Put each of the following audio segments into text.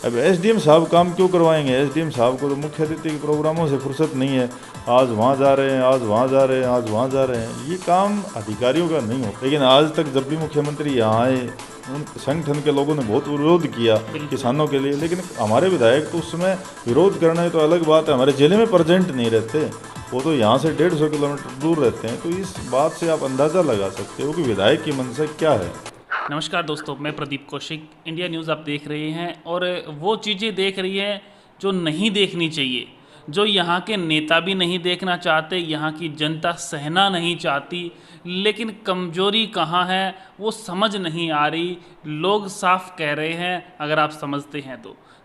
अब एसडीएम साहब काम क्यों करवाएंगे? एसडीएम साहब को तो मुख्य अतिथि के प्रोग्रामों से फुर्सत नहीं है, आज वहाँ जा रहे हैं, आज वहाँ जा रहे हैं, आज वहाँ जा रहे हैं, ये काम अधिकारियों का नहीं होता। लेकिन आज तक जब भी मुख्यमंत्री यहाँ आए, उन संगठन के लोगों ने बहुत विरोध किया किसानों के लिए, लेकिन हमारे विधायक तो उस समय विरोध करना है तो अलग बात है, हमारे जिले में प्रेजेंट नहीं रहते, वो तो यहाँ से 150 किलोमीटर दूर रहते हैं। तो इस बात से आप अंदाज़ा लगा सकते हो कि विधायक की मंशा क्या है। नमस्कार दोस्तों, मैं प्रदीप कौशिक, इंडिया न्यूज़ आप देख रहे हैं और वो चीज़ें देख रही हैं जो नहीं देखनी चाहिए, जो यहाँ के नेता भी नहीं देखना चाहते, यहाँ की जनता सहना नहीं चाहती, लेकिन कमजोरी कहाँ है वो समझ नहीं आ रही। लोग साफ कह रहे हैं, अगर आप समझते हैं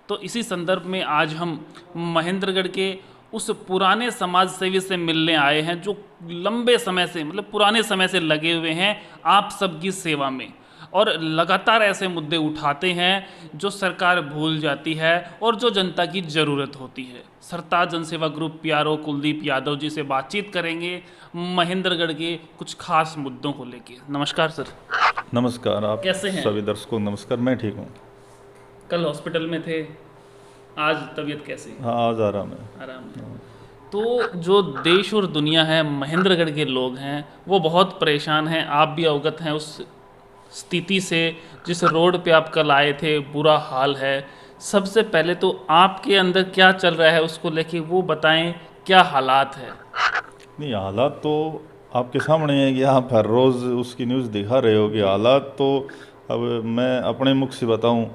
तो इसी संदर्भ में आज हम महेंद्रगढ़ के उस पुराने समाज सेवी से मिलने आए हैं जो लंबे समय से, मतलब पुराने समय से लगे हुए हैं आप सबकी सेवा में और लगातार ऐसे मुद्दे उठाते हैं जो सरकार भूल जाती है और जो जनता की ज़रूरत होती है। सरताज जनसेवा ग्रुप पीआरओ कुलदीप यादव जी से बातचीत करेंगे महेंद्रगढ़ के कुछ खास मुद्दों को लेके। नमस्कार सर। नमस्कार। आप कैसे हैं? सभी दर्शकों नमस्कार। मैं ठीक हूँ। कल हॉस्पिटल में थे, आज तबीयत कैसी? हाँ, आज आराम है। आराम है। तो जो देश और दुनिया है, महेंद्रगढ़ के लोग हैं वो बहुत परेशान हैं। आप भी अवगत हैं उस स्थिति से, जिस रोड पे आप कल आए थे, बुरा हाल है। सबसे पहले तो आपके अंदर क्या चल रहा है उसको लेके वो बताएं, क्या हालात है? नहीं, हालात तो आपके सामने है कि आप हर रोज़ उसकी न्यूज़ दिखा रहे हो कि हालात तो, अब मैं अपने मुख से बताऊं,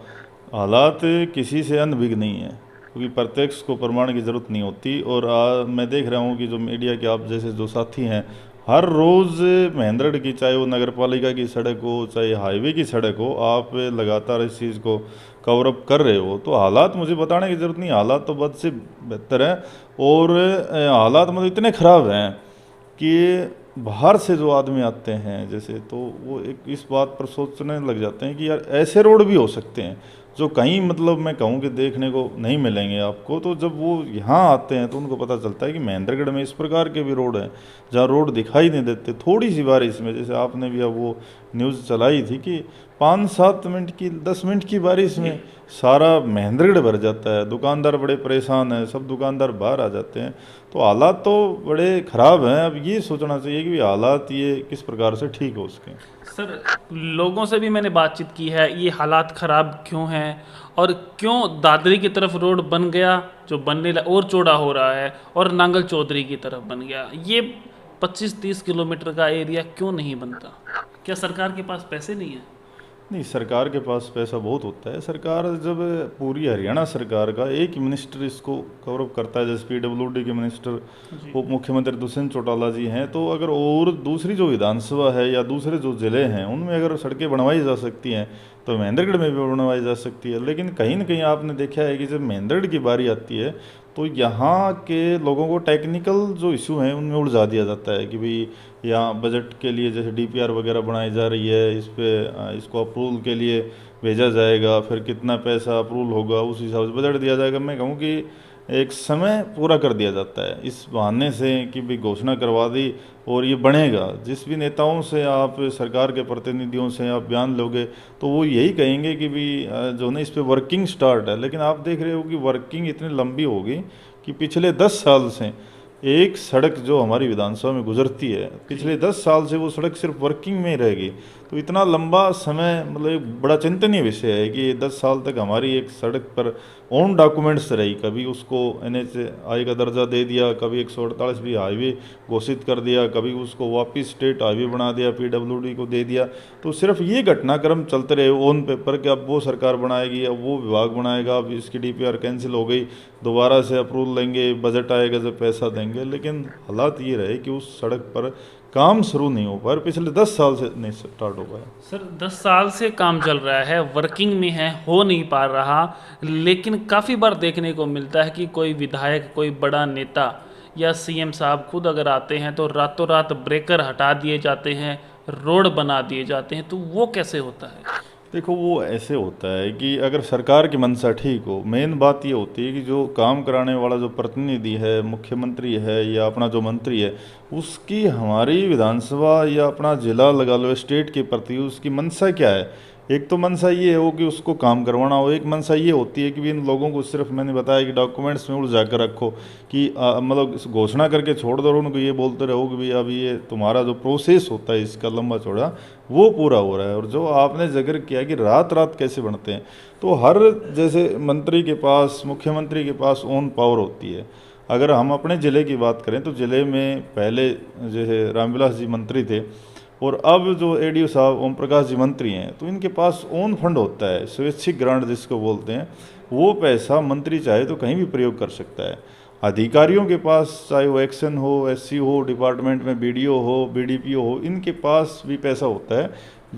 हालात किसी से अनभिज्ञ नहीं है, क्योंकि प्रत्यक्ष को प्रमाण की ज़रूरत नहीं होती। और मैं देख रहा हूं कि जो मीडिया के आप जैसे जो साथी हैं, हर रोज़ महेंद्रगढ़ की, चाहे वो नगर पालिका की सड़क हो, चाहे हाईवे की सड़क हो, आप लगातार इस चीज़ को कवर अप कर रहे हो। तो हालात मुझे बताने की ज़रूरत नहीं, हालात तो बद से बेहतर हैं। और हालात मतलब इतने ख़राब हैं कि बाहर से जो आदमी आते हैं जैसे, तो वो एक इस बात पर सोचने लग जाते हैं कि यार ऐसे रोड भी हो सकते हैं जो कहीं, मतलब मैं कहूँ कि देखने को नहीं मिलेंगे आपको। तो जब वो यहाँ आते हैं तो उनको पता चलता है कि महेंद्रगढ़ में इस प्रकार के भी रोड हैं जहाँ रोड दिखाई नहीं देते। थोड़ी सी बारिश में, जैसे आपने भी अब वो न्यूज़ चलाई थी कि 5-7 मिनट की, 10 मिनट की बारिश में सारा महेंद्रगढ़ भर जाता है। दुकानदार बड़े परेशान हैं, सब दुकानदार बाहर आ जाते हैं। तो हालात तो बड़े ख़राब हैं। अब ये सोचना चाहिए कि हालात ये किस प्रकार से ठीक हो उसके। सर, लोगों से भी मैंने बातचीत की है, ये हालात ख़राब क्यों हैं और क्यों दादरी की तरफ रोड बन गया जो बनने और चौड़ा हो रहा है, और नांगल चौधरी की तरफ बन गया, ये 25-30 किलोमीटर का एरिया क्यों नहीं बनता? क्या सरकार के पास पैसे नहीं है? नहीं, सरकार के पास पैसा बहुत होता है। सरकार जब, पूरी हरियाणा सरकार का एक ही मिनिस्टर इसको कवर अप करता है, जैसे पीडब्ल्यूडी के मिनिस्टर उप मुख्यमंत्री दुष्यंत चौटाला जी हैं। तो अगर और दूसरी जो विधानसभा है या दूसरे जो ज़िले हैं उनमें अगर सड़कें बनवाई जा सकती हैं तो महेंद्रगढ़ में भी बनवाई जा सकती है। लेकिन कहीं ना कहीं आपने देखा है कि जब महेंद्रगढ़ की बारी आती है तो यहाँ के लोगों को टेक्निकल जो इशू हैं उनमें उलझा दिया जाता है कि भाई यहाँ बजट के लिए जैसे डीपीआर वगैरह बनाई जा रही है, इस पे इसको अप्रूवल के लिए भेजा जाएगा, फिर कितना पैसा अप्रूवल होगा उस हिसाब से बजट दिया जाएगा। मैं कहूँ कि एक समय पूरा कर दिया जाता है इस बहाने से कि भाई घोषणा करवा दी और ये बनेगा। जिस भी नेताओं से आप, सरकार के प्रतिनिधियों से आप बयान लोगे तो वो यही कहेंगे कि भाई जो ना इस पे वर्किंग स्टार्ट है। लेकिन आप देख रहे हो कि वर्किंग इतनी लंबी हो गई कि पिछले 10 साल से एक सड़क जो हमारी विधानसभा में गुजरती है, पिछले 10 साल से वो सड़क सिर्फ वर्किंग में रहेगी। तो इतना लंबा समय, मतलब एक बड़ा चिंतनीय विषय है कि 10 साल तक हमारी एक सड़क पर ऑन डॉक्यूमेंट्स रही। कभी उसको NHI का दर्जा दे दिया, कभी 148 भी हाईवे घोषित कर दिया, कभी उसको वापस स्टेट हाईवे बना दिया, PWD को दे दिया। तो सिर्फ ये घटनाक्रम चलते रहे ऑन पेपर कि अब वो सरकार बनाएगी, अब वो विभाग बनाएगा, अब इसकी DPR कैंसिल हो गई, दोबारा से अप्रूवल लेंगे, बजट आएगा जब पैसा देंगे। लेकिन हालात ये रहे कि उस सड़क पर काम शुरू नहीं हो पाया, पिछले 10 साल से नहीं स्टार्ट हो पाया। सर, 10 साल से काम चल रहा है, वर्किंग में है, हो नहीं पा रहा। लेकिन काफ़ी बार देखने को मिलता है कि कोई विधायक, कोई बड़ा नेता या CM साहब खुद अगर आते हैं तो रातों रात ब्रेकर हटा दिए जाते हैं, रोड बना दिए जाते हैं। तो वो कैसे होता है? देखो, वो ऐसे होता है कि अगर सरकार की मंशा ठीक हो, मेन बात ये होती है कि जो काम कराने वाला जो प्रतिनिधि है, मुख्यमंत्री है या अपना जो मंत्री है, उसकी हमारी विधानसभा या अपना जिला लगा लो, स्टेट के प्रति उसकी मंशा क्या है, एक तो मंशा ये हो कि उसको काम करवाना हो, एक मंशा ये होती है कि भी इन लोगों को सिर्फ मैंने बताया कि डॉक्यूमेंट्स में उलझा कर रखो कि मतलब इस घोषणा करके छोड़ दो और उनको ये बोलते रहो कि भाई अब ये तुम्हारा जो प्रोसेस होता है इसका लंबा चौड़ा वो पूरा हो रहा है। और जो आपने जिक्र किया कि रात रात कैसे बनते हैं, तो हर जैसे मंत्री के पास, मुख्यमंत्री के पास ओन पावर होती है। अगर हम अपने ज़िले की बात करें तो ज़िले में पहले जैसे रामविलास जी मंत्री थे और अब जो एडीओ साहब ओम प्रकाश जी मंत्री हैं, तो इनके पास ओन फंड होता है, स्वैच्छिक ग्रांट जिसको बोलते हैं। वो पैसा मंत्री चाहे तो कहीं भी प्रयोग कर सकता है। अधिकारियों के पास चाहे वो एक्शन हो, एससी हो, डिपार्टमेंट में बीडीओ हो, बीडीपीओ हो, इनके पास भी पैसा होता है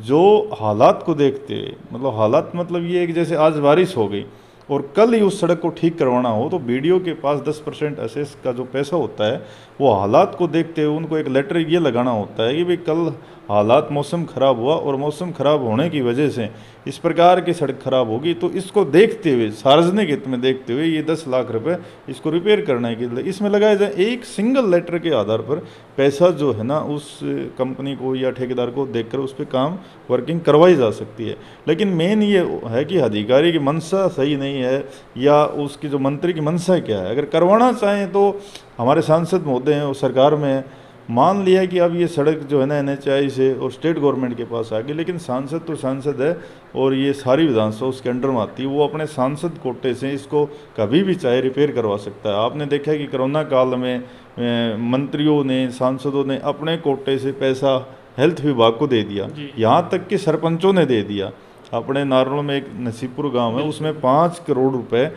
जो हालात को देखते हुए, मतलब हालात मतलब ये है कि जैसे आज बारिश हो गई और कल ही उस सड़क को ठीक करवाना हो तो बीडीओ के पास 10% असेस का जो पैसा होता है वो हालात को देखते हुए उनको एक लेटर ये लगाना होता है कि भाई कल हालात मौसम ख़राब हुआ और मौसम ख़राब होने की वजह से इस प्रकार की सड़क ख़राब होगी, तो इसको देखते हुए सार्वजनिक हित में देखते हुए ये 10 लाख रुपए इसको रिपेयर करने के लिए इसमें लगाया जाए। एक सिंगल लेटर के आधार पर पैसा जो है ना उस कंपनी को या ठेकेदार को देखकर उस पर काम वर्किंग करवाई जा सकती है। लेकिन मेन ये है कि अधिकारी की मंशा सही नहीं है या उसकी जो मंत्री की मंशा क्या है। अगर करवाना चाहें तो हमारे सांसद महोदय हैं और सरकार में मान लिया कि अब ये सड़क जो है ना NHAI से और स्टेट गवर्नमेंट के पास आ गई, लेकिन सांसद तो सांसद है और ये सारी विधानसभा उसके अंडर में आती है। वो अपने सांसद कोटे से इसको कभी भी चाहे रिपेयर करवा सकता है। आपने देखा है कि कोरोना काल में मंत्रियों ने, सांसदों ने अपने कोटे से पैसा हेल्थ विभाग को दे दिया, यहाँ तक कि सरपंचों ने दे दिया। अपने नारनौल में एक नसीबपुर गाँव है, उसमें 5 करोड़ रुपये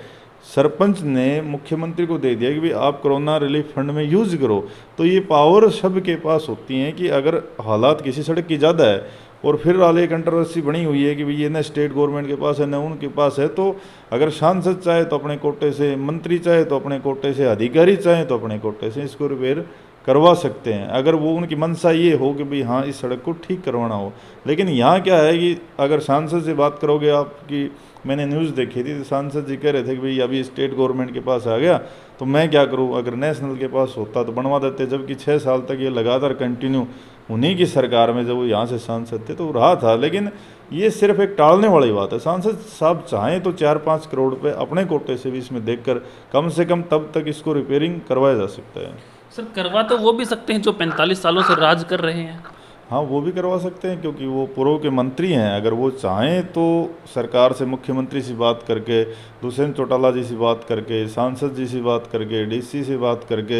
सरपंच ने मुख्यमंत्री को दे दिया कि भाई आप कोरोना रिलीफ फंड में यूज़ करो। तो ये पावर सबके पास होती हैं कि अगर हालात किसी सड़क की ज़्यादा है और फिर वाले कंट्रोवर्सी बनी हुई है कि भाई ये ना स्टेट गवर्नमेंट के पास है ना उनके पास है, तो अगर सांसद चाहे तो अपने कोटे से, मंत्री चाहे तो अपने कोटे से, अधिकारी चाहे तो अपने कोटे से इसको रिपेयर करवा सकते हैं, अगर वो उनकी मंशा ये हो कि भाई हाँ इस सड़क को ठीक करवाना हो। लेकिन यहाँ क्या है कि अगर सांसद से बात करोगे आपकी, मैंने न्यूज़ देखी थी तो सांसद जी कह रहे थे कि भाई अभी स्टेट गवर्नमेंट के पास आ गया तो मैं क्या करूं, अगर नेशनल के पास होता तो बनवा देते। जबकि 6 साल तक ये लगातार कंटिन्यू उन्हीं की सरकार में जब वो यहाँ से सांसद थे तो रहा था। लेकिन ये सिर्फ एक टालने वाली बात है। सांसद साहब चाहें तो 4-5 करोड़ रुपये अपने कोटे से भी इसमें देखकर कम से कम तब तक इसको रिपेयरिंग करवाया जा सकता है। सर करवा तो वो भी सकते हैं जो 45 सालों से राज कर रहे हैं। हाँ वो भी करवा सकते हैं क्योंकि वो पूर्व के मंत्री हैं। अगर वो चाहें तो सरकार से, मुख्यमंत्री से बात करके, दुष्यंत चौटाला जी से बात करके, सांसद जी से बात करके, डीसी से बात करके,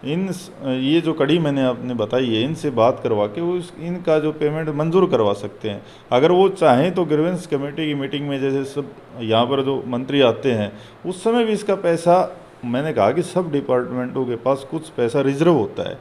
ये जो कड़ी मैंने आपने बताई है इनसे बात करवा के वो इनका जो पेमेंट मंजूर करवा सकते हैं। अगर वो चाहें तो ग्रीवेंस कमेटी की मीटिंग में जैसे सब यहाँ पर जो मंत्री आते हैं उस समय भी इसका पैसा, मैंने कहा कि सब डिपार्टमेंटों के पास कुछ पैसा रिजर्व होता है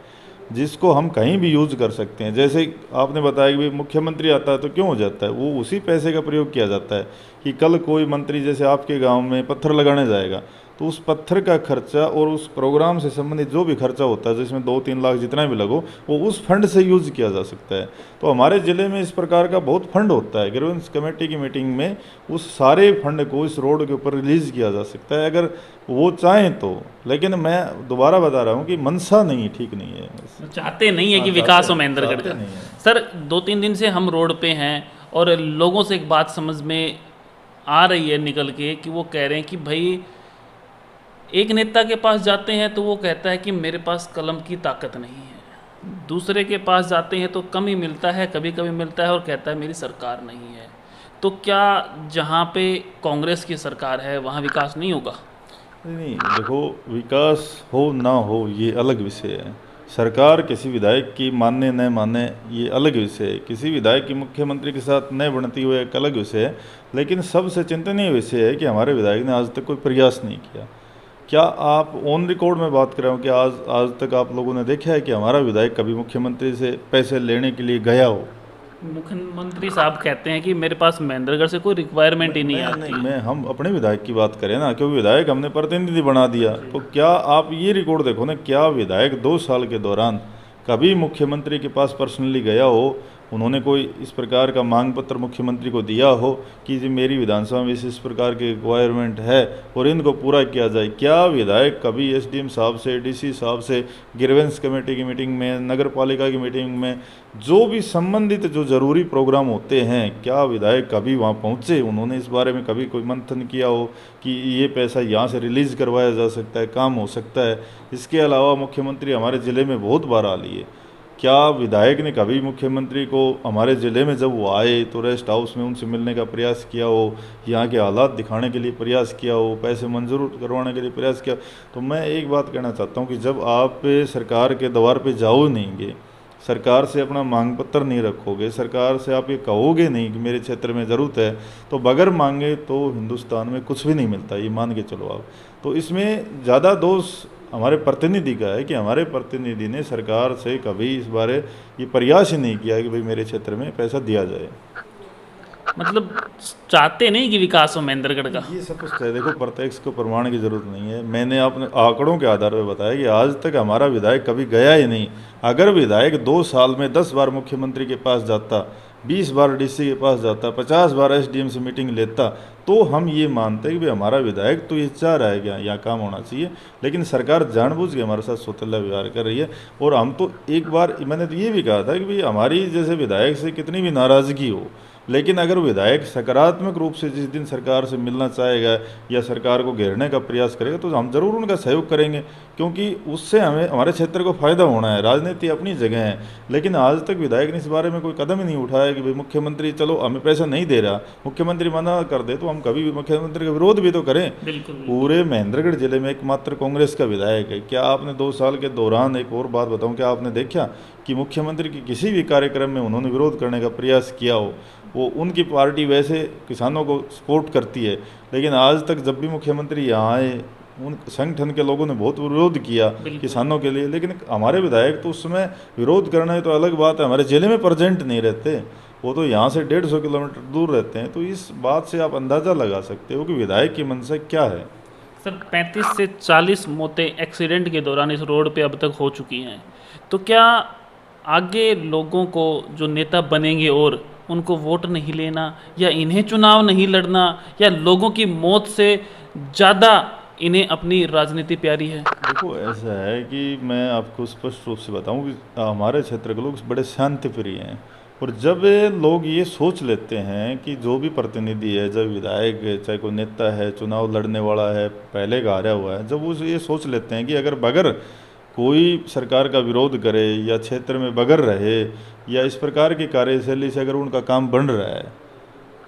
जिसको हम कहीं भी यूज़ कर सकते हैं। जैसे आपने बताया कि भाई मुख्यमंत्री आता है तो क्यों हो जाता है, वो उसी पैसे का प्रयोग किया जाता है कि कल कोई मंत्री जैसे आपके गांव में पत्थर लगाने जाएगा तो उस पत्थर का खर्चा और उस प्रोग्राम से संबंधित जो भी खर्चा होता है जिसमें 2-3 लाख जितना भी लगो वो उस फंड से यूज़ किया जा सकता है। तो हमारे ज़िले में इस प्रकार का बहुत फंड होता है। ग्रीवेंस कमेटी की मीटिंग में उस सारे फंड को इस रोड के ऊपर रिलीज़ किया जा सकता है अगर वो चाहें तो। लेकिन मैं दोबारा बता रहा हूँ कि मंशा नहीं, ठीक नहीं है, चाहते नहीं है कि विकास हो महेंद्रगढ़ का। सर 2-3 दिन से हम रोड पे हैं और लोगों से एक बात समझ में आ रही है निकल के कि वो कह रहे हैं कि भाई एक नेता के पास जाते हैं तो वो कहता है कि मेरे पास कलम की ताकत नहीं है, दूसरे के पास जाते हैं तो कम ही मिलता है, कभी कभी मिलता है और कहता है मेरी सरकार नहीं है। तो क्या जहाँ पे कांग्रेस की सरकार है वहाँ विकास नहीं होगा? नहीं, देखो विकास हो ना हो ये अलग विषय है। सरकार किसी विधायक की माने न माने ये अलग विषय है। किसी विधायक की मुख्यमंत्री के साथ न बनती हुई एक अलग विषय है। लेकिन सबसे चिंतनीय विषय है कि हमारे विधायक ने आज तक कोई प्रयास नहीं किया। क्या आप ऑन रिकॉर्ड में बात कर रहे हो कि आज तक आप लोगों ने देखा है कि हमारा विधायक कभी मुख्यमंत्री से पैसे लेने के लिए गया हो? मुख्यमंत्री साहब कहते हैं कि मेरे पास महेंद्रगढ़ से कोई रिक्वायरमेंट ही नहीं आती। नहीं, हम अपने विधायक की बात करें ना, क्योंकि विधायक हमने प्रतिनिधि बना दिया। तो क्या आप ये रिकॉर्ड देखो ना, क्या विधायक 2 साल के दौरान कभी मुख्यमंत्री के पास पर्सनली गया हो उन्होंने कोई इस प्रकार का मांग पत्र मुख्यमंत्री को दिया हो कि जी मेरी विधानसभा में इस प्रकार की रिक्वायरमेंट है और इनको पूरा किया जाए? क्या विधायक कभी एसडीएम साहब से, डीसी साहब से, ग्रीवेंस कमेटी की मीटिंग में, नगर पालिका की मीटिंग में, जो भी संबंधित जो जरूरी प्रोग्राम होते हैं, क्या विधायक कभी वहाँ पहुँचे? उन्होंने इस बारे में कभी कोई मंथन किया हो कि ये पैसा यहाँ से रिलीज़ करवाया जा सकता है, काम हो सकता है? इसके अलावा मुख्यमंत्री हमारे ज़िले में बहुत बार आ लिए, क्या विधायक ने कभी मुख्यमंत्री को हमारे ज़िले में जब वो आए तो रेस्ट हाउस में उनसे मिलने का प्रयास किया हो, यहाँ के हालात दिखाने के लिए प्रयास किया हो, पैसे मंजूर करवाने के लिए प्रयास किया? तो मैं एक बात कहना चाहता हूँ कि जब आप सरकार के द्वार पे जाओ नहींगे, सरकार से अपना मांग पत्र नहीं रखोगे, सरकार से आप ये कहोगे नहीं कि मेरे क्षेत्र में ज़रूरत है, तो बगैर मांगे तो हिंदुस्तान में कुछ भी नहीं मिलता, ये मान के चलो आप। तो इसमें ज़्यादा दोष हमारे प्रतिनिधि का है कि हमारे प्रतिनिधि ने सरकार से कभी इस बारे ये प्रयास ही नहीं किया कि भाई मेरे क्षेत्र में पैसा दिया जाए। मतलब चाहते नहीं कि विकास हो महेंद्रगढ़ का। ये सब कुछ है, देखो प्रत्यक्ष को प्रमाण की जरूरत नहीं है। मैंने अपने आंकड़ों के आधार पर बताया कि आज तक हमारा विधायक कभी गया ही नहीं। अगर विधायक 2 साल में 10 बार मुख्यमंत्री के पास जाता, 20 बार डीसी के पास जाता, 50 बार एसडीएम से मीटिंग लेता, तो हम ये मानते कि भाई हमारा विधायक तो ये चाह रहा है कि यहाँ काम होना चाहिए। लेकिन सरकार जानबूझ के हमारे साथ सौतेला व्यवहार कर रही है। और हम तो एक बार मैंने तो ये भी कहा था कि भाई हमारी जैसे विधायक से कितनी भी नाराज़गी हो, लेकिन अगर विधायक सकारात्मक रूप से जिस दिन सरकार से मिलना चाहेगा या सरकार को घेरने का प्रयास करेगा तो हम जरूर उनका सहयोग करेंगे, क्योंकि उससे हमें हमारे क्षेत्र को फायदा होना है। राजनीति अपनी जगह है, लेकिन आज तक विधायक ने इस बारे में कोई कदम ही नहीं उठाया कि भाई मुख्यमंत्री चलो हमें पैसा नहीं दे रहा, मुख्यमंत्री मना कर दे तो हम कभी भी मुख्यमंत्री का विरोध भी तो करें। बिल्कुल। पूरे महेंद्रगढ़ जिले में एकमात्र कांग्रेस का विधायक है। क्या आपने 2 साल के दौरान, एक और बात बताऊं, क्या आपने देखा कि मुख्यमंत्री की किसी भी कार्यक्रम में उन्होंने विरोध करने का प्रयास किया हो? वो उनकी पार्टी वैसे किसानों को सपोर्ट करती है, लेकिन आज तक जब भी मुख्यमंत्री यहाँ आए उन संगठन के लोगों ने बहुत विरोध किया किसानों के लिए। लेकिन हमारे विधायक तो उस समय विरोध करना है तो अलग बात है, हमारे जिले में प्रेजेंट नहीं रहते, वो तो यहाँ से 150 किलोमीटर दूर रहते हैं। तो इस बात से आप अंदाज़ा लगा सकते हो कि विधायक की मंशा क्या है। सर 35 से 40 मौतें एक्सीडेंट के दौरान इस रोड पे अब तक हो चुकी हैं, तो क्या आगे लोगों को जो नेता बनेंगे और उनको वोट नहीं लेना या इन्हें चुनाव नहीं लड़ना या लोगों की मौत से ज़्यादा इन्हें अपनी राजनीति प्यारी है? देखो ऐसा है कि मैं आपको स्पष्ट रूप से बताऊं कि हमारे क्षेत्र के लोग बड़े शांति प्रिय हैं। और जब लोग ये सोच लेते हैं कि जो भी प्रतिनिधि है, जब विधायक है, चाहे कोई नेता है, चुनाव लड़ने वाला है, पहले का हारा हुआ है, जब वो ये सोच लेते हैं कि अगर बगैर कोई सरकार का विरोध करे या क्षेत्र में बगैर रहे या इस प्रकार की कार्यशैली से अगर उनका काम बन रहा है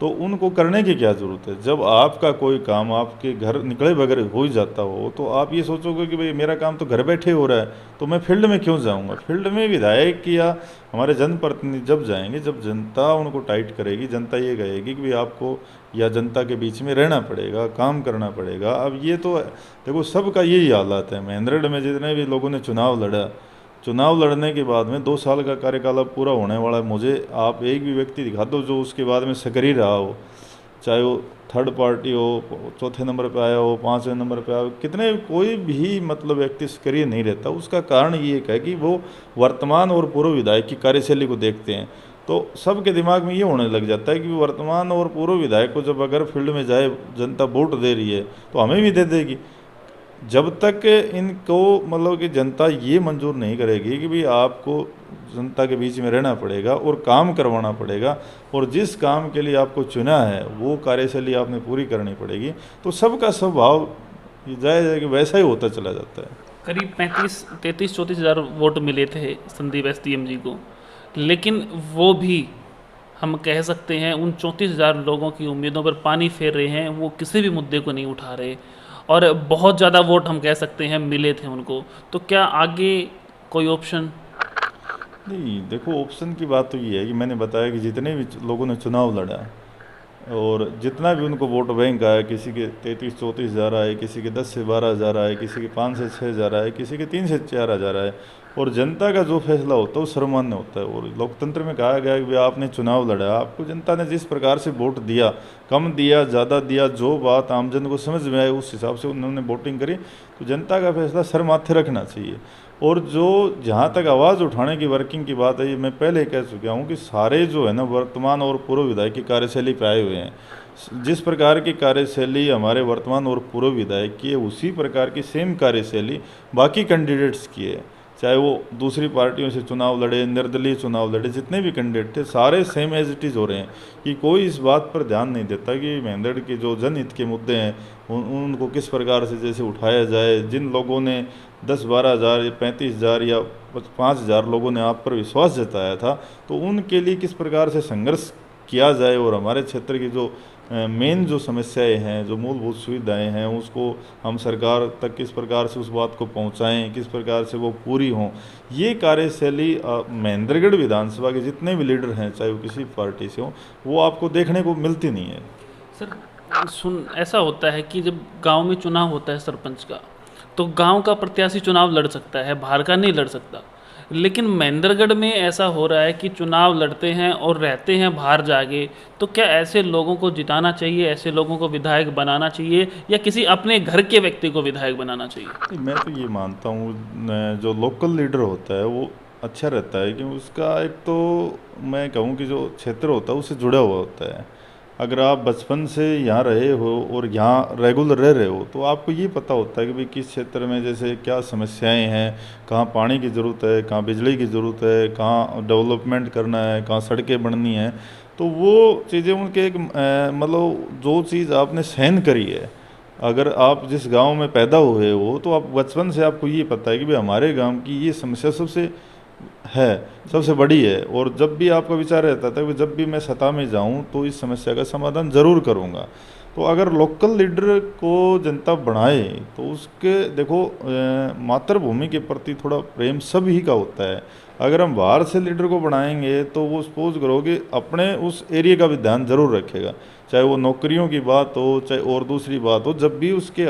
तो उनको करने की क्या ज़रूरत है? जब आपका कोई काम आपके घर निकले बगैर हो ही जाता हो तो आप ये सोचोगे कि भाई मेरा काम तो घर बैठे हो रहा है, तो मैं फील्ड में क्यों जाऊंगा? फील्ड में विधायक या हमारे जनप्रतिनिधि जब जाएंगे, जब जनता उनको टाइट करेगी, जनता ये कहेगी कि भाई आपको या जनता के बीच में रहना पड़ेगा, काम करना पड़ेगा। अब ये तो देखो सबका यही हालात है। महेंद्रगढ़ में जितने भी लोगों ने चुनाव लड़ा, चुनाव लड़ने के बाद में 2 साल का कार्यकाल अब पूरा होने वाला है। मुझे आप एक भी व्यक्ति दिखा दो जो उसके बाद में सक्रिय रहा हो, चाहे वो थर्ड पार्टी हो, 4थे नंबर पे आया हो, 5वें नंबर पे आया हो, कितने कोई भी मतलब व्यक्ति सक्रिय नहीं रहता। उसका कारण ये है कि वो वर्तमान और पूर्व विधायक की कार्यशैली को देखते हैं। तो सबके दिमाग में ये होने लग जाता है कि वर्तमान और पूर्व विधायक को जब अगर फील्ड में जाए, जनता वोट दे रही है तो हमें भी दे देगी। जब तक इनको मतलब कि जनता ये मंजूर नहीं करेगी कि भाई आपको जनता के बीच में रहना पड़ेगा और काम करवाना पड़ेगा और जिस काम के लिए आपको चुना है वो कार्यशैली आपने पूरी करनी पड़ेगी, तो सबका स्वभाव जाए कि वैसा ही होता चला जाता है। करीब 33-34 हज़ार वोट मिले थे संदीप एसडीएम जी को, लेकिन वो भी हम कह सकते हैं उन 34,000 लोगों की उम्मीदों पर पानी फेर रहे हैं। वो किसी भी मुद्दे को नहीं उठा रहे और बहुत ज़्यादा वोट हम कह सकते हैं मिले थे उनको। तो क्या आगे कोई ऑप्शन? नहीं, देखो ऑप्शन की बात तो ये है कि मैंने बताया कि जितने भी लोगों ने चुनाव लड़ा और जितना भी उनको वोट बैंक आया, किसी के 33-34 हज़ार आए, किसी के 10 से 12 हज़ार आए, किसी के 5 से 6 हज़ार आए, किसी के 3 से 4 हज़ार आए। और जनता का जो फैसला होता है वो सर्वमान्य होता है। और लोकतंत्र में कहा गया है कि भाई आपने चुनाव लड़ा, आपको जनता ने जिस प्रकार से वोट दिया, कम दिया, ज़्यादा दिया, जो बात आमजन को समझ में आए उस हिसाब से उन्होंने वोटिंग करी, तो जनता का फैसला सर माथे रखना चाहिए। और जो जहाँ तक आवाज़ उठाने की वर्किंग की बात है, ये मैं पहले कह चुका हूँ कि सारे जो है ना वर्तमान और पूर्व विधायक की कार्यशैली पे आए हुए हैं। जिस प्रकार की कार्यशैली हमारे वर्तमान और पूर्व विधायक की है, उसी प्रकार की सेम कार्यशैली बाकी कैंडिडेट्स की है। चाहे वो दूसरी पार्टियों से चुनाव लड़े, निर्दलीय चुनाव लड़े, जितने भी कैंडिडेट थे सारे सेम एज इट इज़ हो रहे हैं कि कोई इस बात पर ध्यान नहीं देता कि महेंद्रगढ़ के जो जनहित के मुद्दे हैं उनको किस प्रकार से जैसे उठाया जाए। जिन लोगों ने 10-12 हज़ार या 35,000 या 5,000 लोगों ने आप पर विश्वास जताया था, तो उनके लिए किस प्रकार से संघर्ष किया जाए और हमारे क्षेत्र की जो मेन जो समस्याएं हैं, जो मूलभूत सुविधाएं हैं, उसको हम सरकार तक किस प्रकार से उस बात को पहुंचाएं, किस प्रकार से वो पूरी हों। ये कार्यशैली महेंद्रगढ़ विधानसभा के जितने भी लीडर हैं, चाहे वो किसी पार्टी से हों, वो आपको देखने को मिलती नहीं है। सर ऐसा होता है कि जब गांव में चुनाव होता है सरपंच का, तो गांव का प्रत्याशी चुनाव लड़ सकता है, बाहर का नहीं लड़ सकता। लेकिन महेंद्रगढ़ में ऐसा हो रहा है कि चुनाव लड़ते हैं और रहते हैं बाहर जाके। तो क्या ऐसे लोगों को जिताना चाहिए, ऐसे लोगों को विधायक बनाना चाहिए, या किसी अपने घर के व्यक्ति को विधायक बनाना चाहिए? मैं तो ये मानता हूँ जो लोकल लीडर होता है वो अच्छा रहता है कि उसका एक तो मैं कहूँ कि जो क्षेत्र होता है उससे जुड़ा हुआ होता है। अगर आप बचपन से यहाँ रहे हो और यहाँ रेगुलर रह रहे हो तो आपको ये पता होता है कि भाई किस क्षेत्र में जैसे क्या समस्याएं हैं, कहाँ पानी की ज़रूरत है, कहाँ बिजली की ज़रूरत है, कहाँ डेवलपमेंट करना है, कहाँ सड़कें बननी है। तो वो चीज़ें उनके एक मतलब जो चीज़ आपने सहन करी है, अगर आप जिस गांव में पैदा हुए हो तो आप बचपन से आपको ये पता है कि भाई हमारे गांव की ये समस्या सबसे बड़ी है। और जब भी आपका विचार रहता था कि जब भी मैं सत्ता में जाऊं तो इस समस्या का समाधान ज़रूर करूंगा। तो अगर लोकल लीडर को जनता बढ़ाए तो उसके देखो मातृभूमि के प्रति थोड़ा प्रेम सभी का होता है। अगर हम बाहर से लीडर को बढ़ाएंगे तो वो सपोज करो कि अपने उस एरिया का भी ध्यान जरूर रखेगा, चाहे वो नौकरियों की बात हो, चाहे और दूसरी बात हो। जब भी उसके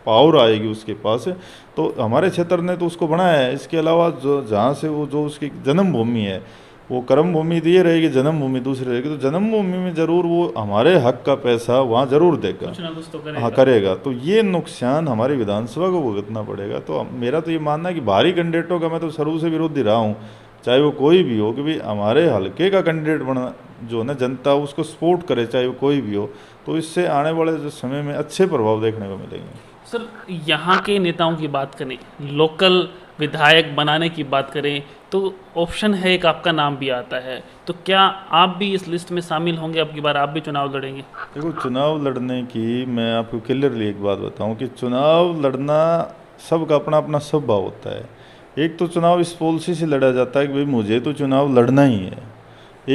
पावर आएगी उसके पास, तो हमारे क्षेत्र ने तो उसको बनाया है। इसके अलावा जो जहाँ से वो जो उसकी जन्मभूमि है, वो कर्म भूमि दिए रहेगी, जन्मभूमि दूसरी रहेगी, तो जन्मभूमि में जरूर वो हमारे हक का पैसा वहाँ जरूर देगा, कुछ ना कुछ तो करेगा। हाँ करेगा। तो ये नुकसान हमारी विधानसभा को भुगतना पड़ेगा। तो मेरा तो ये मानना है कि बाहरी कैंडिडेटों का मैं तो शुरू से विरोधी रहा हूँ, चाहे वो कोई भी हो, कि भाई हमारे हल्के का कैंडिडेट बना जो है ना, जनता उसको सपोर्ट करे, चाहे वो कोई भी हो। तो इससे आने वाले जो समय में अच्छे प्रभाव देखने को मिलेंगे। सर यहाँ के नेताओं की बात करें, लोकल विधायक बनाने की बात करें, तो ऑप्शन है एक, आपका नाम भी आता है। तो क्या आप भी इस लिस्ट में शामिल होंगे? अब की बार आप भी चुनाव लड़ेंगे? देखो, चुनाव लड़ने की मैं आपको क्लियरली एक बात बताऊं कि चुनाव लड़ना सबका अपना अपना स्वभाव होता है। एक तो चुनाव इस पॉलिसी से लड़ा जाता है कि भाई मुझे तो चुनाव लड़ना ही है।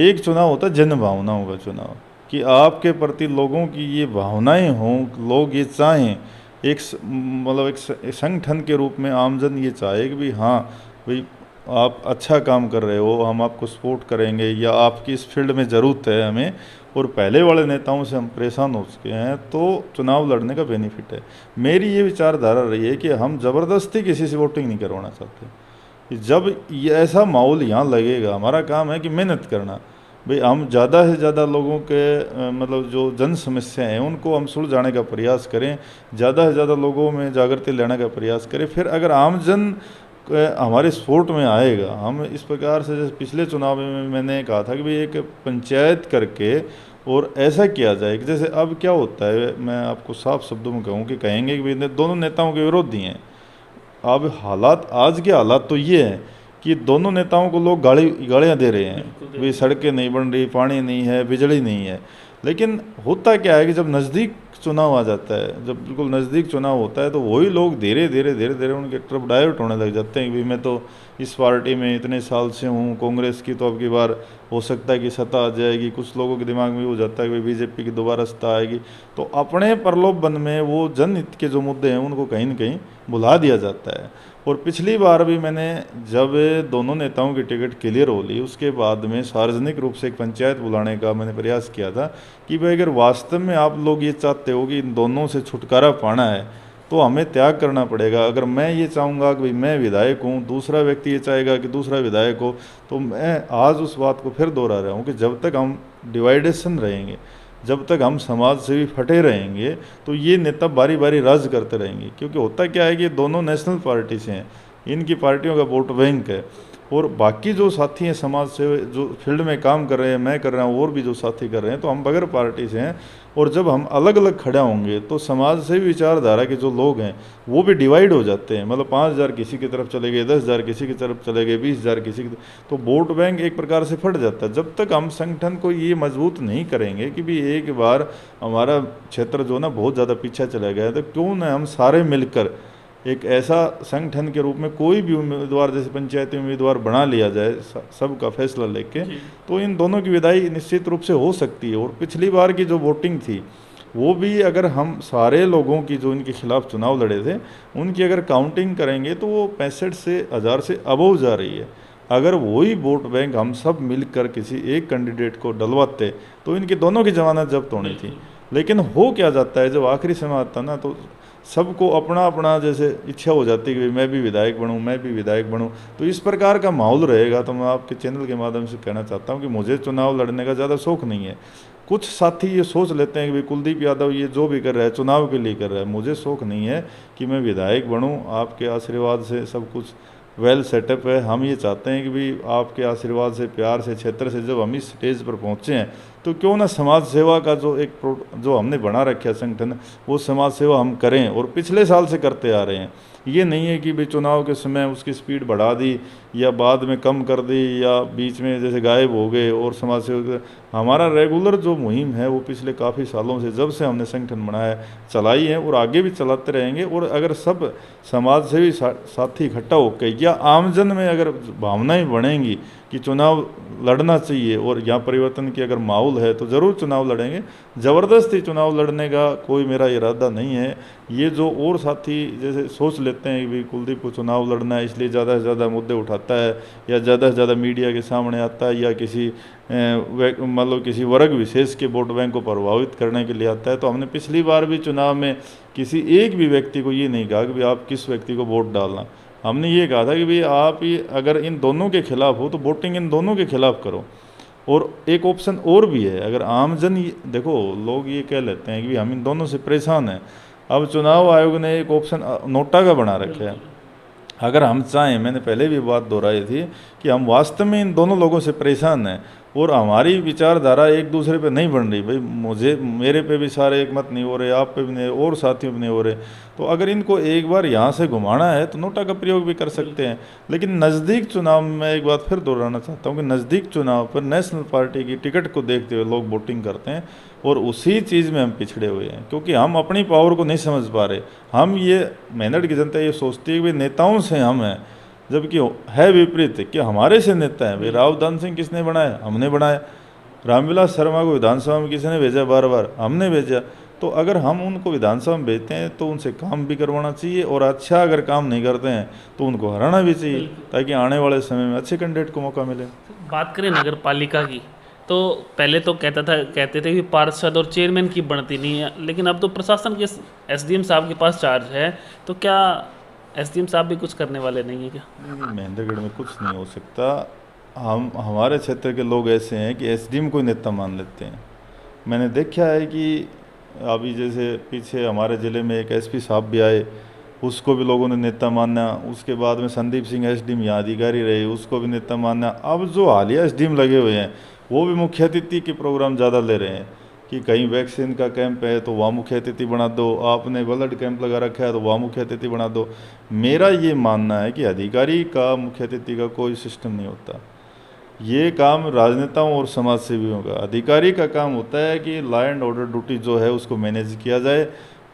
एक चुनाव होता है जन भावनाओं का चुनाव, कि आपके प्रति लोगों की ये भावनाएं हों, लोग ये चाहें, एक मतलब एक संगठन के रूप में आमजन ये चाहे कि भाई हाँ भाई आप अच्छा काम कर रहे हो, हम आपको सपोर्ट करेंगे, या आपकी इस फील्ड में ज़रूरत है हमें, और पहले वाले नेताओं से हम परेशान हो चुके हैं, तो चुनाव लड़ने का बेनिफिट है। मेरी ये विचारधारा रही है कि हम ज़बरदस्ती किसी से वोटिंग नहीं करवाना चाहते। जब ये ऐसा माहौल यहाँ लगेगा, हमारा काम है कि मेहनत करना, भाई हम ज़्यादा से ज़्यादा लोगों के मतलब जो जन समस्याएं हैं उनको हम सुलझाने का प्रयास करें, ज़्यादा से ज़्यादा लोगों में जागृति लाने का प्रयास करें। फिर अगर आमजन हमारे सपोर्ट में आएगा, हम इस प्रकार से जैसे पिछले चुनाव में मैंने कहा था कि भाई एक पंचायत करके और ऐसा किया जाए कि जैसे अब क्या होता है, मैं आपको साफ शब्दों में कहूँ कि कहेंगे कि भाई दोनों नेताओं के विरोधी हैं। अब हालात, आज के हालात तो ये हैं कि दोनों नेताओं को लोग गालियाँ दे रहे हैं, वे सड़कें नहीं बन रही, पानी नहीं है, बिजली नहीं है। लेकिन होता क्या है कि जब नज़दीक चुनाव आ जाता है, जब बिल्कुल नज़दीक चुनाव होता है, तो वही लोग धीरे धीरे उनके तरफ डाइवर्ट होने लग जाते हैं कि भाई मैं तो इस पार्टी में इतने साल से हूँ, कांग्रेस की तो अब की बार हो सकता है कि सत्ता आ जाएगी। कुछ लोगों के दिमाग में हो जाता है कि भाई बीजेपी की दोबारा सत्ता आएगी। तो अपने प्रलोभन में वो जनहित के जो मुद्दे हैं उनको कहीं न कहीं भुला दिया जाता है। और पिछली बार भी मैंने जब दोनों नेताओं की टिकट क्लियर हो ली, उसके बाद में सार्वजनिक रूप से एक पंचायत बुलाने का मैंने प्रयास किया था कि भाई अगर वास्तव में आप लोग ये चाहते हो कि इन दोनों से छुटकारा पाना है तो हमें त्याग करना पड़ेगा। अगर मैं ये चाहूँगा कि भाई मैं विधायक हूँ, दूसरा व्यक्ति ये चाहेगा कि दूसरा विधायक हो, तो मैं आज उस बात को फिर दोहरा रहा हूँ कि जब तक हम डिवाइडेशन रहेंगे, जब तक हम समाज से भी फटे रहेंगे, तो ये नेता बारी बारी राज करते रहेंगे। क्योंकि होता क्या है कि दोनों नेशनल पार्टी से हैं, इनकी पार्टियों का वोट बैंक है। और बाकी जो साथी हैं समाज से जो फील्ड में काम कर रहे हैं, मैं कर रहा हूँ, और भी जो साथी कर रहे हैं, तो हम बगैर पार्टी से हैं। और जब हम अलग अलग खड़े होंगे तो समाज से विचारधारा के जो लोग हैं वो भी डिवाइड हो जाते हैं। मतलब 5,000 किसी की तरफ चले गए, 10,000 किसी की तरफ चले गए, 20,000 किसी की, तो वोट बैंक एक प्रकार से फट जाता है। जब तक हम संगठन को ये मजबूत नहीं करेंगे कि भी एक बार हमारा क्षेत्र जो ना बहुत ज़्यादा पीछे चला गया है, तो क्यों ना हम सारे मिलकर एक ऐसा संगठन के रूप में कोई भी उम्मीदवार, जैसे पंचायती उम्मीदवार बना लिया जाए सबका फैसला लेके, तो इन दोनों की विदाई निश्चित रूप से हो सकती है। और पिछली बार की जो वोटिंग थी वो भी अगर हम सारे लोगों की जो इनके खिलाफ चुनाव लड़े थे उनकी अगर काउंटिंग करेंगे तो वो 65 से 1000 से अबव जा रही है। अगर वही वोट बैंक हम सब मिलकर किसी एक कैंडिडेट को डलवाते तो इनकी दोनों की जमानत जब्त होनी थी। लेकिन हो क्या जाता है, जब आखिरी समय आता ना तो सबको अपना अपना जैसे इच्छा हो जाती है कि मैं भी विधायक बनूं, मैं भी विधायक बनूं। तो इस प्रकार का माहौल रहेगा तो मैं आपके चैनल के माध्यम से कहना चाहता हूं कि मुझे चुनाव लड़ने का ज़्यादा शौक नहीं है। कुछ साथी ये सोच लेते हैं कि भाई कुलदीप यादव ये जो भी कर रहा है चुनाव के लिए कर रहा है, मुझे शौक नहीं है कि मैं विधायक बनूँ। आपके आशीर्वाद से सब कुछ वेल सेटअप है। हम ये चाहते हैं कि भाई आपके आशीर्वाद से, प्यार से, क्षेत्र से जब हम इस स्टेज पर पहुँचे हैं तो क्यों ना समाज सेवा का जो हमने बना रखा है संगठन, वो समाज सेवा हम करें। और पिछले साल से करते आ रहे हैं। ये नहीं है कि भाई चुनाव के समय उसकी स्पीड बढ़ा दी या बाद में कम कर दी या बीच में जैसे गायब हो गए। और समाज सेवा हमारा रेगुलर जो मुहिम है वो पिछले काफ़ी सालों से, जब से हमने संगठन बनाया है, चलाई है और आगे भी चलाते रहेंगे। और अगर सब समाज सेवी साथी इकट्ठा होकर या आमजन में अगर भावनाएं बढ़ेंगी कि चुनाव लड़ना चाहिए और यहाँ परिवर्तन की अगर माहौल है तो ज़रूर चुनाव लड़ेंगे। ज़बरदस्ती चुनाव लड़ने का कोई मेरा इरादा नहीं है। ये जो और साथी जैसे सोच लेते हैं कि भाई कुलदीप को चुनाव लड़ना है इसलिए ज़्यादा से ज़्यादा मुद्दे उठाता है या ज़्यादा से ज़्यादा मीडिया के सामने आता है या किसी मतलब किसी वर्ग विशेष के वोट बैंक को प्रभावित करने के लिए आता है, तो हमने पिछली बार भी चुनाव में किसी एक भी व्यक्ति को ये नहीं कहा कि भाई आप किस व्यक्ति को वोट डालना। हमने ये कहा था कि भाई आप ही अगर इन दोनों के खिलाफ हो तो वोटिंग इन दोनों के खिलाफ करो। और एक ऑप्शन और भी है, अगर आमजन देखो लोग ये कह लेते हैं कि भाई हम इन दोनों से परेशान हैं। अब चुनाव आयोग ने एक ऑप्शन नोटा का बना रखा है। अगर हम चाहें, मैंने पहले भी बात दोहराई थी कि हम वास्तव में इन दोनों लोगों से परेशान हैं और हमारी विचारधारा एक दूसरे पे नहीं बन रही। भाई मेरे पे भी सारे एक मत नहीं हो रहे, आप पे भी नहीं और साथियों पे नहीं हो रहे। तो अगर इनको एक बार यहाँ से घुमाना है तो नोटा का प्रयोग भी कर सकते हैं। लेकिन नज़दीक चुनाव में मैं एक बात फिर दोहराना चाहता हूँ कि नज़दीक चुनाव पर नेशनल पार्टी की टिकट को देखते हुए लोग वोटिंग करते हैं और उसी चीज़ में हम पिछड़े हुए हैं क्योंकि हम अपनी पावर को नहीं समझ पा रहे। हम ये मेहनत की जनता ये सोचती है कि भाई नेताओं से हम हैं, जबकि है विपरीत कि हमारे से नेता हैं। भाई राव दान सिंह किसने बनाया? हमने बनाया। रामविलास शर्मा को विधानसभा में किसने भेजा? बार बार हमने भेजा। तो अगर हम उनको विधानसभा में भेजते हैं तो उनसे काम भी करवाना चाहिए और अच्छा अगर काम नहीं करते हैं तो उनको हराना भी चाहिए ताकि आने वाले समय में अच्छे कैंडिडेट को मौका मिले। बात करें नगर पालिका की तो पहले तो कहते थे कि पार्षद और चेयरमैन की बढ़ती नहीं है, लेकिन अब तो प्रशासन के एसडीएम साहब के पास चार्ज है, तो क्या एसडीएम साहब भी कुछ करने वाले नहीं है क्या? नहीं, महेंद्रगढ़ में कुछ नहीं हो सकता। हमारे क्षेत्र के लोग ऐसे हैं कि एसडीएम को नेता मान लेते हैं। मैंने देखा है कि अभी जैसे पीछे हमारे ज़िले में एक एसपी साहब भी आए, उसको भी लोगों ने नेता माना। उसके बाद में संदीप सिंह एसडीएम यहाँ अधिकारी रहे, उसको भी नेता माना। अब जो हालिया एसडीएम लगे हुए हैं वो भी मुख्य अतिथि के प्रोग्राम ज़्यादा ले रहे हैं कि कहीं वैक्सीन का कैंप है तो वहाँ मुख्य अतिथि बना दो, आपने ब्लड कैंप लगा रखा है तो वहाँ मुख्य अतिथि बना दो। मेरा ये मानना है कि अधिकारी का मुख्य अतिथि का कोई सिस्टम नहीं होता। ये काम राजनेताओं और समाज सेवियों का, अधिकारी का काम होता है कि लॉ एंड ऑर्डर ड्यूटी जो है उसको मैनेज किया जाए,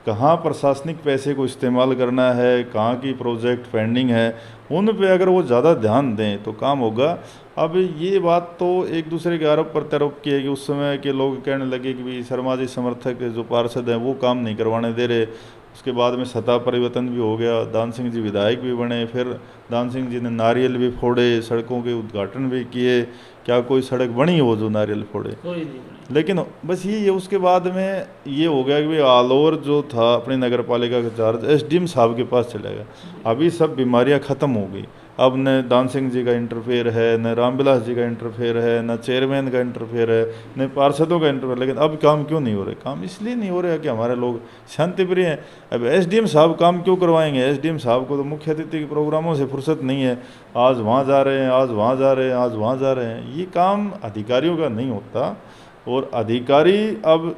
कहाँ प्रशासनिक पैसे को इस्तेमाल करना है, कहाँ की प्रोजेक्ट पेंडिंग है, उन पे अगर वो ज़्यादा ध्यान दें तो काम होगा। अब ये बात तो एक दूसरे के आरोप प्रत्यारोप की है कि उस समय के लोग कहने लगे कि भाई शर्मा जी समर्थक जो पार्षद हैं वो काम नहीं करवाने दे रहे। उसके बाद में सत्ता परिवर्तन भी हो गया, दान सिंह जी विधायक भी बने, फिर दान सिंह जी ने नारियल भी फोड़े, सड़कों के उद्घाटन भी किए। क्या कोई सड़क बनी वो जो नारियल फोड़े? कोई नहीं बनी। लेकिन बस ये उसके बाद में ये हो गया कि भाई ऑल ओवर जो था अपनी नगर पालिका का चार्ज एसडीएम साहब के पास चला गया। अभी सब बीमारियां ख़त्म हो गई। अब न दान सिंह जी का इंटरफेयर है, न रामविलास जी का इंटरफेयर है, न चेयरमैन का इंटरफेयर है, न पार्षदों का इंटरफेयर। लेकिन अब काम क्यों नहीं हो रहे? काम इसलिए नहीं हो रहा कि हमारे लोग शांति प्रिय हैं। अब एसडीएम साहब काम क्यों करवाएंगे? एसडीएम साहब को तो मुख्य अतिथि के प्रोग्रामों से फुर्सत नहीं है, आज वहाँ जा रहे हैं, आज वहाँ जा रहे हैं, आज वहाँ जा रहे हैं। ये काम अधिकारियों का नहीं होता। और अधिकारी अब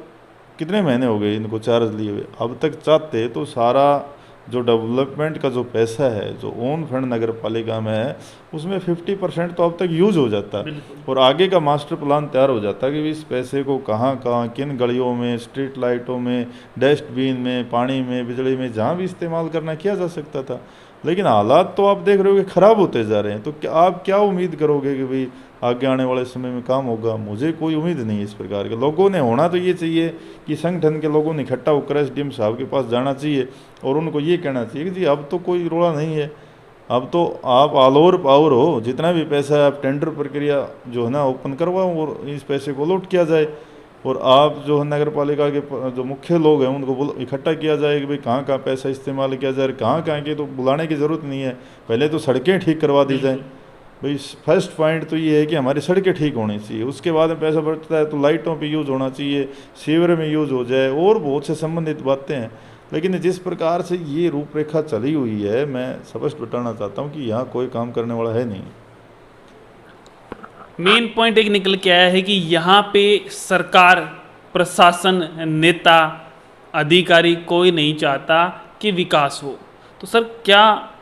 कितने महीने हो गए इनको चार्ज लिए हुए, अब तक चाहते तो सारा जो डेवलपमेंट का जो पैसा है जो ओन फंड नगर पालिका में है उसमें 50% तो अब तक यूज हो जाता है और आगे का मास्टर प्लान तैयार हो जाता है कि इस पैसे को कहाँ कहाँ किन गलियों में, स्ट्रीट लाइटों में, डस्टबिन में, पानी में, बिजली में, जहाँ भी इस्तेमाल करना किया जा सकता था। लेकिन हालात तो आप देख रहे हो कि ख़राब होते जा रहे हैं। तो क्या आप क्या उम्मीद करोगे कि भाई आगे आने वाले समय में काम होगा? मुझे कोई उम्मीद नहीं है इस प्रकार के। लोगों ने होना तो ये चाहिए कि संगठन के लोगों ने इकट्ठा होकर एसडीएम साहब के पास जाना चाहिए और उनको ये कहना चाहिए कि जी अब तो कोई रोड़ा नहीं है, अब तो आप ऑल ओवर पावर हो, जितना भी पैसा है आप टेंडर प्रक्रिया जो है ना ओपन करवाओ और इस पैसे को लौट किया जाए। और आप जो है नगर पालिका के जो मुख्य लोग हैं उनको इकट्ठा किया जाए कि भाई कहाँ कहाँ पैसा इस्तेमाल किया जाए, कहाँ कहाँ के। तो बुलाने की ज़रूरत नहीं है, पहले तो सड़कें ठीक करवा दी जाएँ। भाई फर्स्ट पॉइंट तो ये है कि हमारी सड़कें ठीक होनी चाहिए, उसके बाद में पैसा बचता है तो लाइटों पे यूज़ होना चाहिए, सीवर में यूज़ हो जाए और बहुत से संबंधित बातें हैं। लेकिन जिस प्रकार से ये रूपरेखा चली हुई है, मैं स्पष्ट बताना चाहता हूँ कि यहाँ कोई काम करने वाला है नहीं। मेन पॉइंट एक निकल के आया है कि यहाँ पे सरकार, प्रशासन, नेता, अधिकारी कोई नहीं चाहता कि विकास हो। तो सर क्या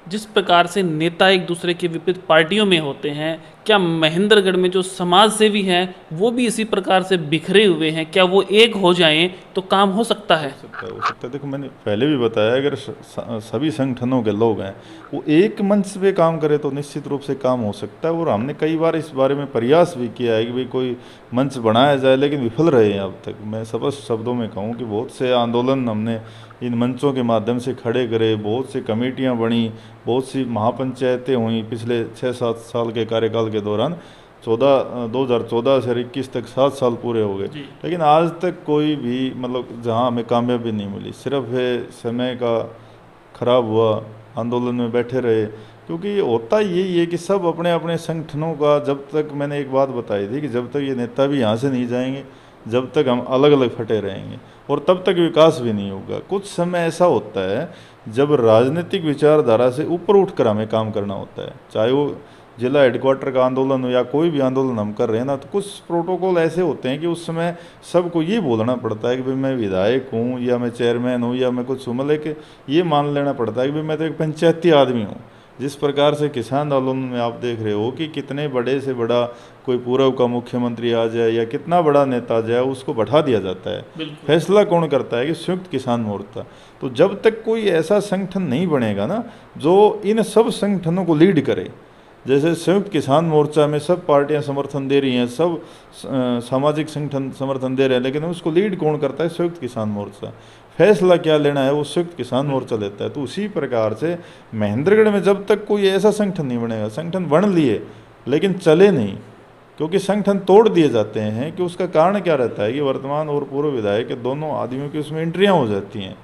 जिस प्रकार से नेता एक दूसरे के विपरीत पार्टियों में होते हैं, क्या महेंद्रगढ़ में जो समाज सेवी हैं वो भी इसी प्रकार से बिखरे हुए हैं? क्या वो एक हो जाएं तो काम हो सकता है? हो सकता है। देखो मैंने पहले भी बताया, अगर सभी संगठनों के लोग हैं वो एक मंच पे काम करे तो निश्चित रूप से काम हो सकता है। और हमने कई बार इस बारे में प्रयास भी किया है कि भाई कोई मंच बनाया जाए, लेकिन विफल रहे हैं अब तक। मैं स्पष्ट शब्दों में कहूँ कि बहुत से आंदोलन हमने इन मंचों के माध्यम से खड़े करे, बहुत सी कमेटियाँ बनी, बहुत सी महापंचायतें हुई पिछले 6-7 साल के कार्यकाल के दौरान। 2014 से 21 तक 7 साल पूरे हो गए, लेकिन आज तक कोई भी मतलब जहां हमें कामयाबी नहीं मिली। सिर्फ है समय का खराब हुआ, आंदोलन में बैठे रहे। क्योंकि होता यही है कि सब अपने अपने संगठनों का, जब तक मैंने एक बात बताई थी कि जब तक ये नेता भी यहाँ से नहीं जाएंगे, जब तक हम अलग अलग फटे रहेंगे और तब तक विकास भी नहीं होगा। कुछ समय ऐसा होता है जब राजनीतिक विचारधारा से ऊपर उठकर हमें काम करना होता है, चाहे वो जिला हेडक्वार्टर का आंदोलन हो या कोई भी आंदोलन हम कर रहे हैं ना। तो कुछ प्रोटोकॉल ऐसे होते हैं कि उस समय सबको ये बोलना पड़ता है कि भाई मैं विधायक हूँ या मैं चेयरमैन हूँ या मैं कुछ मतलब कि ये मान लेना पड़ता है कि भाई मैं तो एक पंचायती आदमी हूँ। जिस प्रकार से किसान आंदोलन में आप देख रहे हो कि कितने बड़े से बड़ा कोई पूर्व का मुख्यमंत्री आ जाए या कितना बड़ा नेता आ जाए उसको बैठा दिया जाता है। फैसला कौन करता है? कि संयुक्त किसान मोर्चा। तो जब तक कोई ऐसा संगठन नहीं बनेगा ना जो इन सब संगठनों को लीड करे, जैसे संयुक्त किसान मोर्चा में सब पार्टियां समर्थन दे रही हैं, सब सामाजिक संगठन समर्थन दे रहे हैं, लेकिन उसको लीड कौन करता है? संयुक्त किसान मोर्चा। फैसला क्या लेना है वो संयुक्त किसान मोर्चा लेता है। तो उसी प्रकार से महेंद्रगढ़ में जब तक कोई ऐसा संगठन नहीं बनेगा, संगठन बन लिए लेकिन चले नहीं, क्योंकि संगठन तोड़ दिए जाते हैं। कि उसका कारण क्या रहता है कि वर्तमान और पूर्व विधायक के दोनों आदमियों की उसमें एंट्रियाँ हो जाती हैं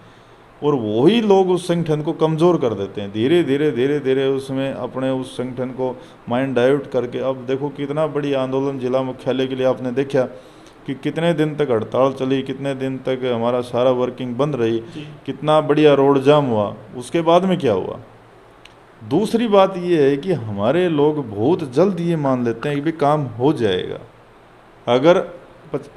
और वही लोग उस संगठन को कमज़ोर कर देते हैं। धीरे धीरे धीरे धीरे उसमें अपने उस संगठन को माइंड डाइवर्ट करके, अब देखो कितना बड़ी आंदोलन जिला मुख्यालय के लिए आपने देखा कि कितने दिन तक हड़ताल चली, कितने दिन तक हमारा सारा वर्किंग बंद रही, कितना बढ़िया रोड जाम हुआ। उसके बाद में क्या हुआ? दूसरी बात ये है कि हमारे लोग बहुत जल्द ये मान लेते हैं कि भाई काम हो जाएगा। अगर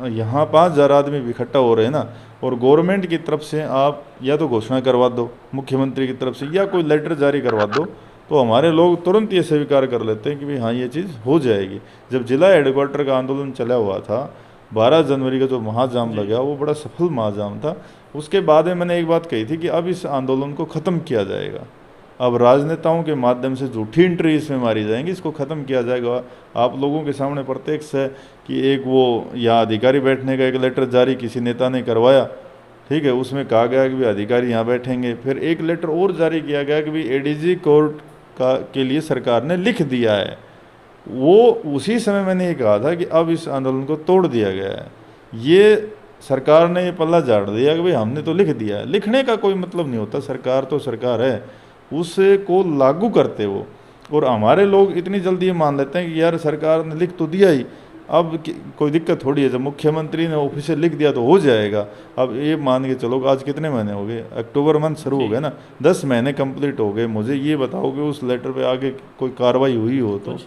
यहाँ 5,000 आदमी इकट्ठा हो रहे हैं ना, और गवर्नमेंट की तरफ से आप या तो घोषणा करवा दो, मुख्यमंत्री की तरफ से या कोई लेटर जारी करवा दो, तो हमारे लोग तुरंत ये स्वीकार कर लेते हैं कि भाई हाँ ये चीज़ हो जाएगी। जब जिला हेडक्वार्टर का आंदोलन चला हुआ था, 12 जनवरी का जो महाजाम लगा वो बड़ा सफल महाजाम था। उसके बाद में मैंने एक बात कही थी कि अब इस आंदोलन को ख़त्म किया जाएगा। अब राजनेताओं के माध्यम से झूठी एंट्री इसमें मारी जाएंगी, इसको ख़त्म किया जाएगा। आप लोगों के सामने प्रत्यक्ष है कि एक वो यहाँ अधिकारी बैठने का एक लेटर जारी किसी नेता ने करवाया, ठीक है, उसमें कहा गया कि भाई अधिकारी यहाँ बैठेंगे। फिर एक लेटर और जारी किया गया कि भाई एडीजी कोर्ट का के लिए सरकार ने लिख दिया है। वो उसी समय मैंने ये कहा था कि अब इस आंदोलन को तोड़ दिया गया है। ये सरकार ने ये पल्ला झाड़ दिया कि भाई हमने तो लिख दिया है। लिखने का कोई मतलब नहीं होता, सरकार तो सरकार है, उसको लागू करते वो। और हमारे लोग इतनी जल्दी ये मान लेते हैं कि यार सरकार ने लिख तो दिया ही, अब कोई दिक्कत थोड़ी है, जब मुख्यमंत्री ने ऑफिशियल लिख दिया तो हो जाएगा। अब ये मान के चलो आज कितने महीने हो गए, अक्टूबर मंथ शुरू हो गए ना, 10 महीने कंप्लीट हो गए। मुझे ये बताओ कि उस लेटर पे आगे कोई कार्रवाई हुई हो तो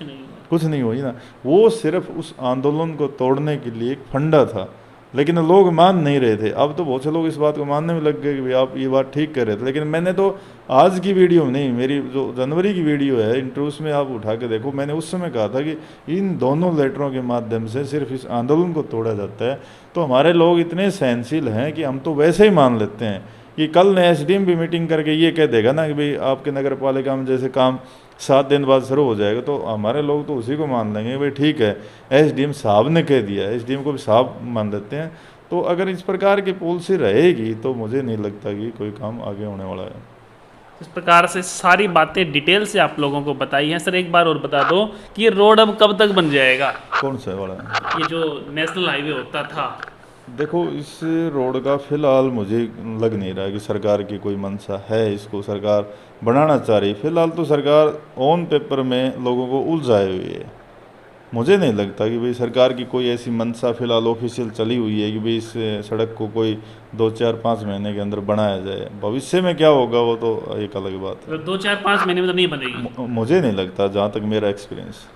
कुछ नहीं हुई ना। वो सिर्फ उस आंदोलन को तोड़ने के लिए एक फंडा था, लेकिन लोग मान नहीं रहे थे। अब तो बहुत से लोग इस बात को मानने में लग गए कि भाई आप ये बात ठीक कर रहे थे। लेकिन मैंने तो आज की वीडियो में नहीं, मेरी जो जनवरी की वीडियो है इंटरव्यूज में आप उठा के देखो, मैंने उस समय कहा था कि इन दोनों लेटरों के माध्यम से सिर्फ इस आंदोलन को तोड़ा जाता है। तो हमारे लोग इतने सहनशील हैं कि हम तो वैसे ही मान लेते हैं कि कल ने एसडीएम भी मीटिंग करके ये कह देगा ना कि भाई आपके नगर पालिका में जैसे काम 7 दिन बाद शुरू हो जाएगा, तो हमारे लोग तो उसी को मान लेंगे भाई ठीक है एसडीएम साहब ने कह दिया, एसडीएम को भी साहब मान देते हैं। तो अगर इस प्रकार की पॉलिसी रहेगी तो मुझे नहीं लगता कि कोई काम आगे होने वाला है। इस प्रकार से सारी बातें डिटेल से आप लोगों को बताई हैं। सर एक बार और बता दो कि ये रोड अब कब तक बन जाएगा? कौन सा वाला? ये जो नेशनल हाईवे होता था। देखो इस रोड का फिलहाल मुझे लग नहीं रहा कि सरकार की कोई मंशा है, इसको सरकार बनाना चाह रही। फिलहाल तो सरकार ऑन पेपर में लोगों को उलझाए हुई है। मुझे नहीं लगता कि भाई सरकार की कोई ऐसी मंशा फिलहाल ऑफिशियल चली हुई है कि भाई इस सड़क को कोई 2, 4, 5 महीने के अंदर बनाया जाए। भविष्य में क्या होगा वो तो एक अलग बात है। तो 2, 4, 5 महीने में तो नहीं बनेगी? मुझे नहीं लगता, जहाँ तक मेरा एक्सपीरियंस।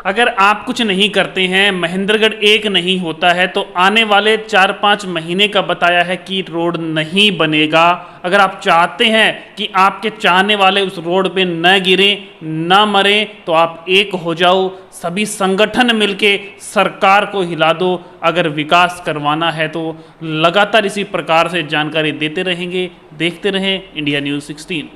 अगर आप कुछ नहीं करते हैं, महेंद्रगढ़ एक नहीं होता है, तो आने वाले 4-5 महीने का बताया है कि रोड नहीं बनेगा। अगर आप चाहते हैं कि आपके चाहने वाले उस रोड पे न गिरें, न मरें, तो आप एक हो जाओ, सभी संगठन मिलके सरकार को हिला दो। अगर विकास करवाना है तो लगातार इसी प्रकार से जानकारी देते रहेंगे। देखते रहें इंडिया न्यूज़ 16।